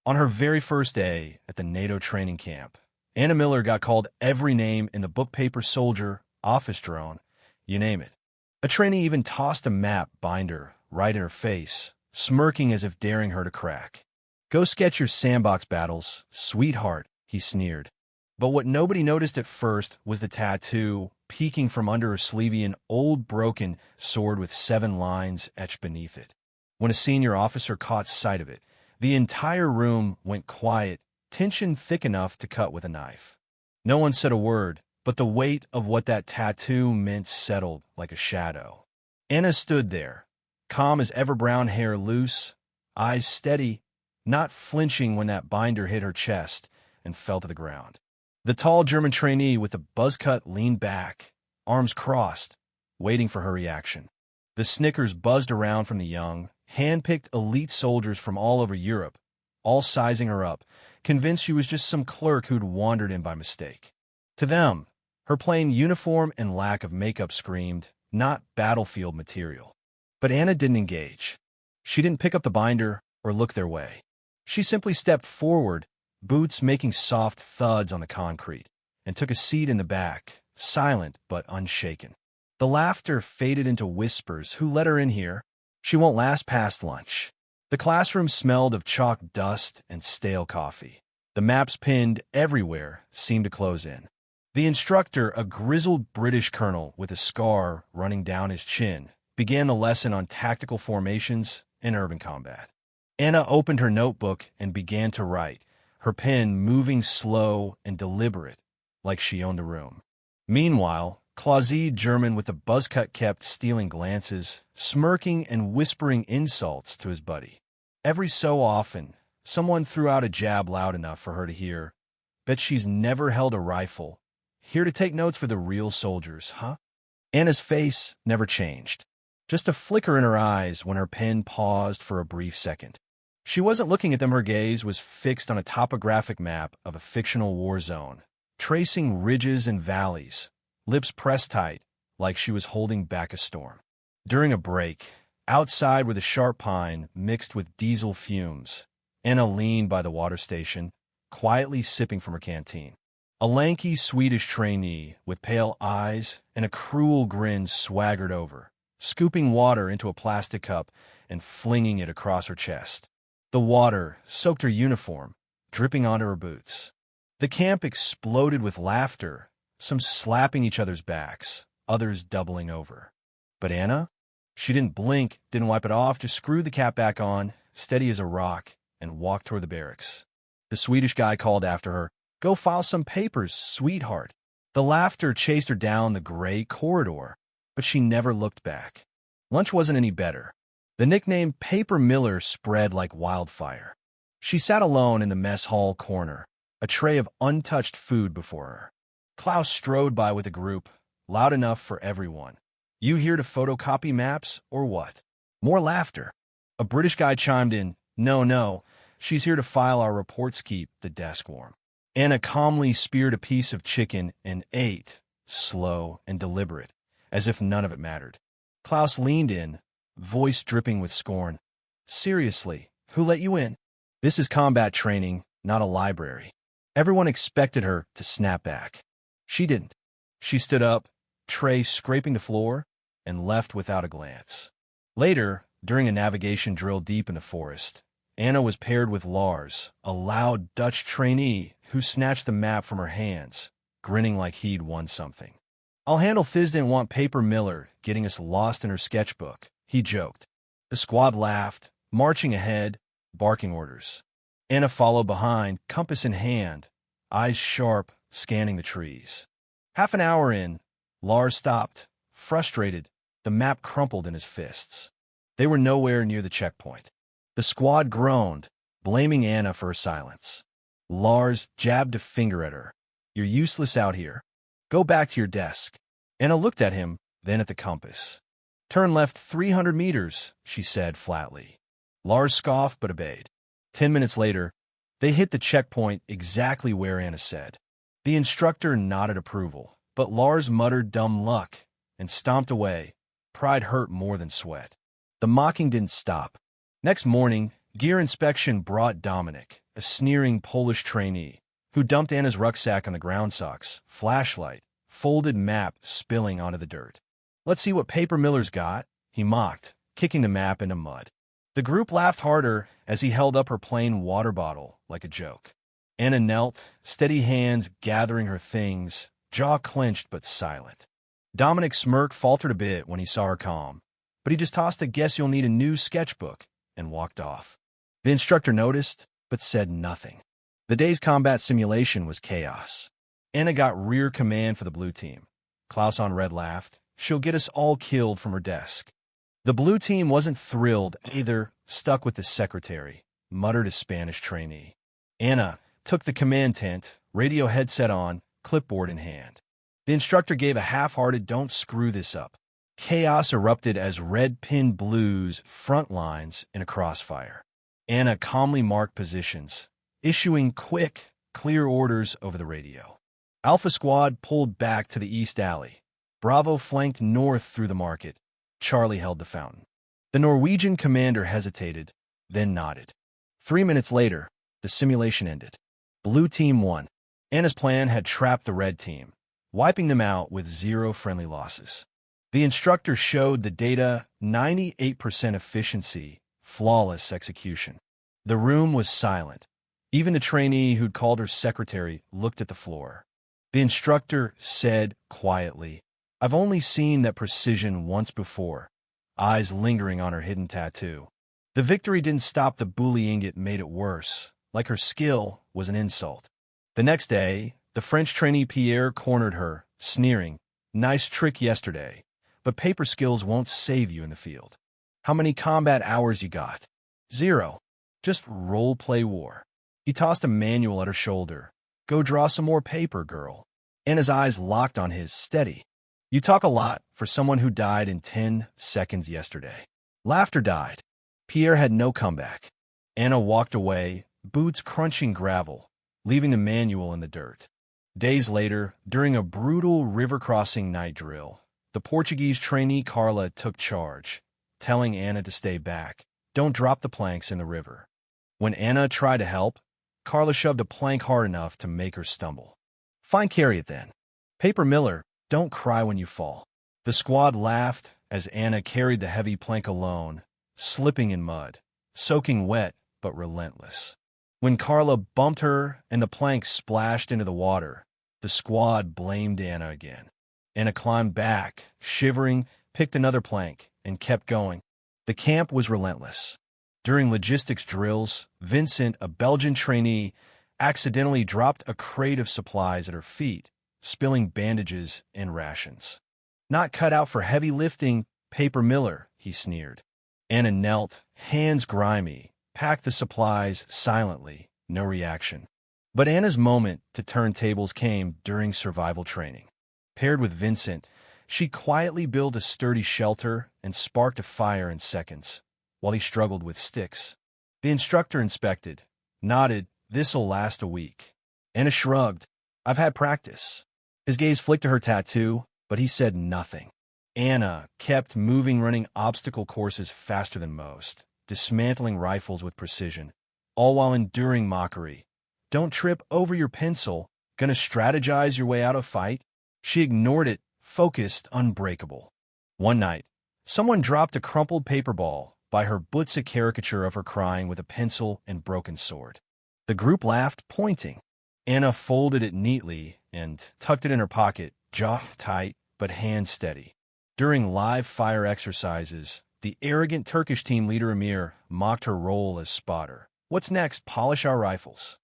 On her very first day at the NATO training camp, Anna Miller got called every name in the book, paper, soldier, office drone, you name it. A trainee even tossed a map binder right in her face, smirking as if daring her to crack. "Go sketch your sandbox battles, sweetheart," he sneered. But what nobody noticed at first was the tattoo peeking from under her sleeve, an old broken sword with 7 lines etched beneath it. When a senior officer caught sight of it, the entire room went quiet, tension thick enough to cut with a knife. No one said a word, but the weight of what that tattoo meant settled like a shadow. Anna stood there, calm as ever, brown hair loose, eyes steady, not flinching when that binder hit her chest and fell to the ground. The tall German trainee with the buzz cut leaned back, arms crossed, waiting for her reaction. The snickers buzzed around from the young, hand-picked elite soldiers from all over Europe, all sizing her up, convinced she was just some clerk who'd wandered in by mistake. To them, her plain uniform and lack of makeup screamed, not battlefield material. But Anna didn't engage. She didn't pick up the binder or look their way. She simply stepped forward, boots making soft thuds on the concrete, and took a seat in the back, silent but unshaken. The laughter faded into whispers. "Who let her in here? She won't last past lunch." The classroom smelled of chalk dust and stale coffee. The maps pinned everywhere seemed to close in. The instructor, a grizzled British colonel with a scar running down his chin, began the lesson on tactical formations and urban combat. Anna opened her notebook and began to write, her pen moving slow and deliberate, like she owned the room. Meanwhile, Clauside German with a buzzcut kept stealing glances, smirking and whispering insults to his buddy. Every so often, someone threw out a jab loud enough for her to hear. "Bet she's never held a rifle. Here to take notes for the real soldiers, huh?" Anna's face never changed. Just a flicker in her eyes when her pen paused for a brief second. She wasn't looking at them. Her gaze was fixed on a topographic map of a fictional war zone, tracing ridges and valleys, lips pressed tight, like she was holding back a storm. During a break, outside where the sharp pine mixed with diesel fumes, Anna leaned by the water station, quietly sipping from her canteen. A lanky Swedish trainee with pale eyes and a cruel grin swaggered over, scooping water into a plastic cup and flinging it across her chest. The water soaked her uniform, dripping onto her boots. The camp exploded with laughter, some slapping each other's backs, others doubling over. But Anna? She didn't blink, didn't wipe it off, just screwed the cap back on, steady as a rock, and walked toward the barracks. The Swedish guy called after her, "Go file some papers, sweetheart." The laughter chased her down the gray corridor, but she never looked back. Lunch wasn't any better. The nickname Paper Miller spread like wildfire. She sat alone in the mess hall corner, a tray of untouched food before her. Klaus strode by with a group, loud enough for everyone. "You here to photocopy maps, or what?" More laughter. A British guy chimed in, No, she's here to file our reports, keep the desk warm." Anna calmly speared a piece of chicken and ate, slow and deliberate, as if none of it mattered. Klaus leaned in, voice dripping with scorn. "Seriously, who let you in? This is combat training, not a library." Everyone expected her to snap back. She didn't. She stood up, tray scraping the floor, and left without a glance. Later, during a navigation drill deep in the forest, Anna was paired with Lars, a loud Dutch trainee who snatched the map from her hands, grinning like he'd won something. "I'll handle Thiz didn't want Paper Miller getting us lost in her sketchbook," he joked. The squad laughed, marching ahead, barking orders. Anna followed behind, compass in hand, eyes sharp, scanning the trees. Half an hour in, Lars stopped, frustrated, the map crumpled in his fists. They were nowhere near the checkpoint. The squad groaned, blaming Anna for her silence. Lars jabbed a finger at her. "You're useless out here. Go back to your desk." Anna looked at him, then at the compass. "Turn left 300 meters, she said flatly. Lars scoffed but obeyed. 10 minutes later, they hit the checkpoint exactly where Anna said. The instructor nodded approval, but Lars muttered dumb luck and stomped away, pride hurt more than sweat. The mocking didn't stop. Next morning, Gear inspection brought Dominic, a sneering Polish trainee, who dumped Anna's rucksack on the ground socks, flashlight, folded map spilling onto the dirt. "Let's see what Paper Miller's got," he mocked, kicking the map into mud. The group laughed harder as he held up her plain water bottle like a joke. Anna knelt, steady hands gathering her things, jaw clenched but silent. Dominic's smirk faltered a bit when he saw her calm, but he just tossed a "guess you'll need a new sketchbook" and walked off. The instructor noticed, but said nothing. The day's combat simulation was chaos. Anna got rear command for the blue team. Klaus on red laughed. "She'll get us all killed from her desk." The blue team wasn't thrilled either, stuck with the secretary, muttered a Spanish trainee. Anna took the command tent, radio headset on, clipboard in hand. The instructor gave a half-hearted "don't screw this up." Chaos erupted as red pinned blues front lines in a crossfire. Anna calmly marked positions, issuing quick, clear orders over the radio. Alpha Squad pulled back to the east alley. Bravo flanked north through the market. Charlie held the fountain. The Norwegian commander hesitated, then nodded. 3 minutes later, the simulation ended. Blue team won. Anna's plan had trapped the red team, wiping them out with 0 friendly losses. The instructor showed the data: 98% efficiency, flawless execution. The room was silent. Even the trainee who'd called her secretary looked at the floor. The instructor said quietly, "I've only seen that precision once before," eyes lingering on her hidden tattoo. The victory didn't stop the bullying, it made it worse, like her skill was an insult. The next day, the French trainee Pierre cornered her, sneering, "Nice trick yesterday, but paper skills won't save you in the field. How many combat hours you got?" "0. Just role-play war." He tossed a manual at her shoulder. "Go draw some more paper, girl." Anna's eyes locked on his, steady. "You talk a lot for someone who died in 10 seconds yesterday." Laughter died. Pierre had no comeback. Anna walked away, boots crunching gravel, leaving the manual in the dirt. Days later, during a brutal river-crossing night drill, the Portuguese trainee Carla took charge, telling Anna to stay back. "Don't drop the planks in the river." When Anna tried to help, Carla shoved a plank hard enough to make her stumble. "Fine, carry it then." "Paper Miller, don't cry when you fall." The squad laughed as Anna carried the heavy plank alone, slipping in mud, soaking wet but relentless. When Carla bumped her and the plank splashed into the water, the squad blamed Anna again. Anna climbed back, shivering, picked another plank, and kept going. The camp was relentless. During logistics drills, Vincent, a Belgian trainee, accidentally dropped a crate of supplies at her feet, spilling bandages and rations. "Not cut out for heavy lifting, Paper Miller," he sneered. Anna knelt, hands grimy, packed the supplies silently, no reaction. But Anna's moment to turn tables came during survival training. Paired with Vincent, she quietly built a sturdy shelter and sparked a fire in seconds, while he struggled with sticks. The instructor inspected, nodded, "This'll last a week." Anna shrugged, "I've had practice." His gaze flicked to her tattoo, but he said nothing. Anna kept moving, running obstacle courses faster than most, dismantling rifles with precision, all while enduring mockery. "Don't trip over your pencil. Gonna strategize your way out of fight?" She ignored it, focused, unbreakable. One night, someone dropped a crumpled paper ball by her, butts a caricature of her crying with a pencil and broken sword. The group laughed, pointing. Anna folded it neatly and tucked it in her pocket, jaw tight but hand steady. During live fire exercises, the arrogant Turkish team leader Emir mocked her role as spotter. "What's next? Polish our rifles."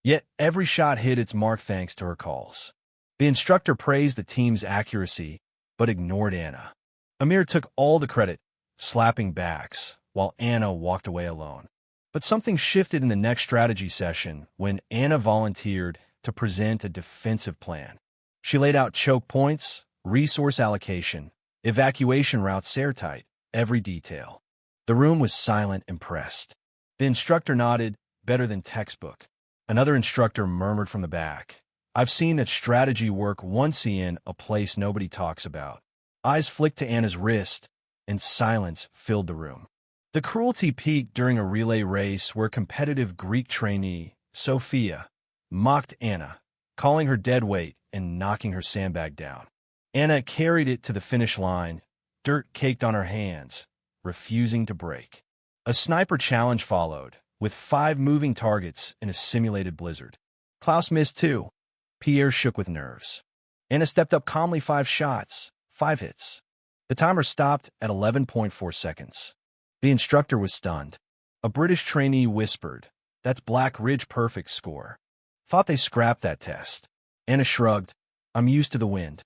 Yet every shot hit its mark thanks to her calls. The instructor praised the team's accuracy, but ignored Anna. Emir took all the credit, slapping backs, while Anna walked away alone. But something shifted in the next strategy session when Anna volunteered to present a defensive plan. She laid out choke points, resource allocation, evacuation routes, airtight, every detail. The room was silent, impressed. The instructor nodded, "Better than textbook." Another instructor murmured from the back, "I've seen that strategy work once in a place nobody talks about." Eyes flicked to Anna's wrist, and silence filled the room. The cruelty peaked during a relay race where competitive Greek trainee, Sophia, mocked Anna, calling her deadweight and knocking her sandbag down. Anna carried it to the finish line, dirt caked on her hands, refusing to break. A sniper challenge followed, with 5 moving targets in a simulated blizzard. Klaus missed 2. Pierre shook with nerves. Anna stepped up calmly 5 shots, 5 hits. The timer stopped at 11.4 seconds. The instructor was stunned. A British trainee whispered, "That's Black Ridge perfect score." Thought they scrapped that test. Anna shrugged, "I'm used to the wind."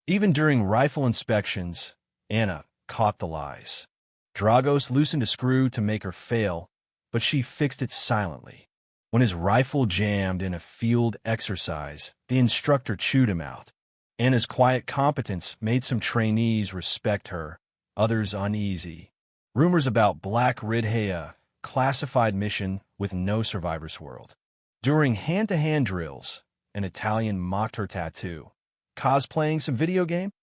Even during rifle inspections, Anna caught the lies. Dragos loosened a screw to make her fail, but she fixed it silently. When his rifle jammed in a field exercise, the instructor chewed him out. Anna's quiet competence made some trainees respect her, others uneasy. Rumors about Black Ridge, classified mission with no survivors world. During hand-to-hand drills, an Italian mocked her tattoo. Cosplaying some video game?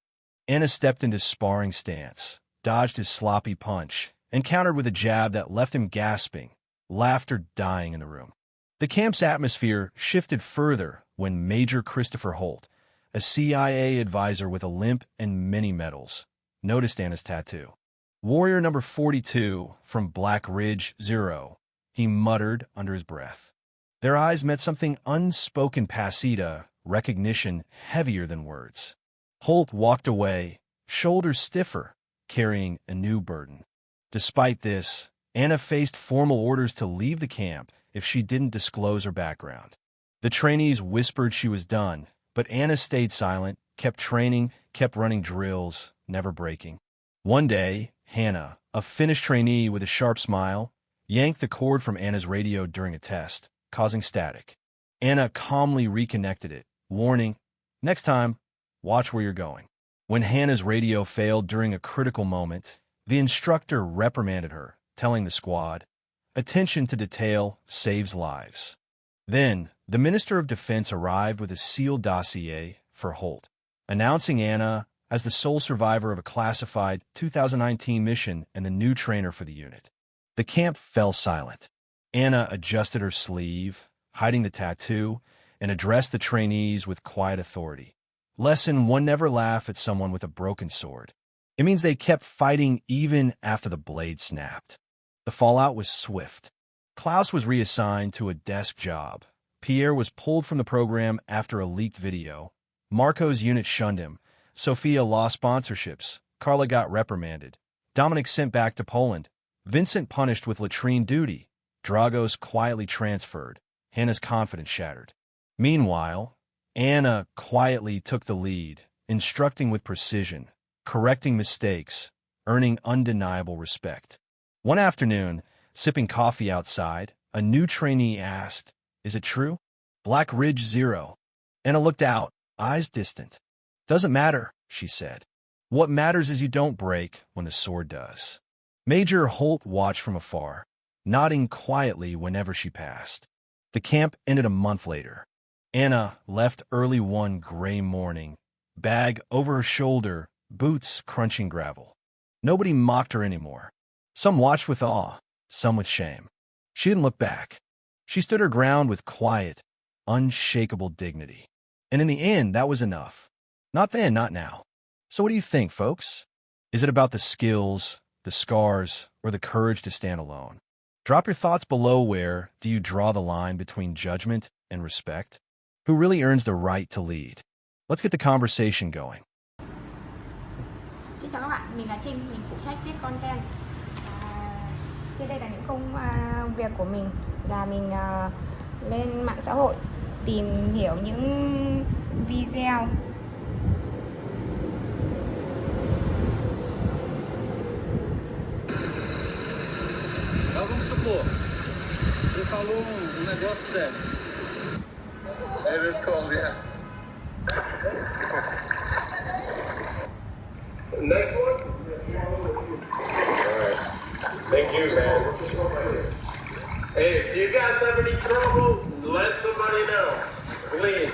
Anna stepped into sparring stance, dodged his sloppy punch, and countered with a jab that left him gasping, laughter dying in the room. The camp's atmosphere shifted further when Major Christopher Holt, a CIA advisor with a limp and many medals, noticed Anna's tattoo. "Warrior number 42 from Black Ridge 0, he muttered under his breath. Their eyes met something unspoken pasita, recognition heavier than words. Holt walked away, shoulders stiffer, carrying a new burden. Despite this, Anna faced formal orders to leave the camp if she didn't disclose her background. The trainees whispered she was done, but Anna stayed silent, kept training, kept running drills, never breaking. One day, Hannah, a Finnish trainee with a sharp smile, yanked the cord from Anna's radio during a test, causing static. Anna calmly reconnected it, warning, "Next time, watch where you're going." When Hannah's radio failed during a critical moment, the instructor reprimanded her, telling the squad, "Attention to detail saves lives." Then, the Minister of Defense arrived with a sealed dossier for Holt, announcing Anna as the sole survivor of a classified 2019 mission and the new trainer for the unit. The camp fell silent. Anna adjusted her sleeve, hiding the tattoo, and addressed the trainees with quiet authority. Lesson 1: never laugh at someone with a broken sword. It means they kept fighting even after the blade snapped. The fallout was swift. Klaus was reassigned to a desk job. Pierre was pulled from the program after a leaked video. Marco's unit shunned him. Sophia lost sponsorships. Carla got reprimanded. Dominic sent back to Poland. Vincent punished with latrine duty. Dragos quietly transferred. Hannah's confidence shattered. Meanwhile, Anna quietly took the lead, instructing with precision, correcting mistakes, earning undeniable respect. One afternoon, sipping coffee outside, a new trainee asked, "Is it true?" "Black Ridge 0. Anna looked out, eyes distant. "Doesn't matter," she said. "What matters is you don't break when the sword does." Major Holt watched from afar, nodding quietly whenever she passed. The camp ended a month later. Anna left early one gray morning, bag over her shoulder, boots crunching gravel. Nobody mocked her anymore. Some watched with awe, some with shame. She didn't look back. She stood her ground with quiet, unshakable dignity. And in the end, that was enough. Not then, not now. So what do you think, folks? Is it about the skills, the scars, or the courage to stand alone? Drop your thoughts below. Where do you draw the line between judgment and respect? Who really earns the right to lead? Let's get the conversation going. Xin chào các bạn, mình là Trinh, mình phụ trách viết content. Trên đây là những công việc của mình, là mình lên mạng xã hội tìm hiểu những video Vamos supor, você falou negócio sério. It is cold, yeah. Next one? Alright. Thank you, man. Hey, if you guys have any trouble, let somebody know. Please.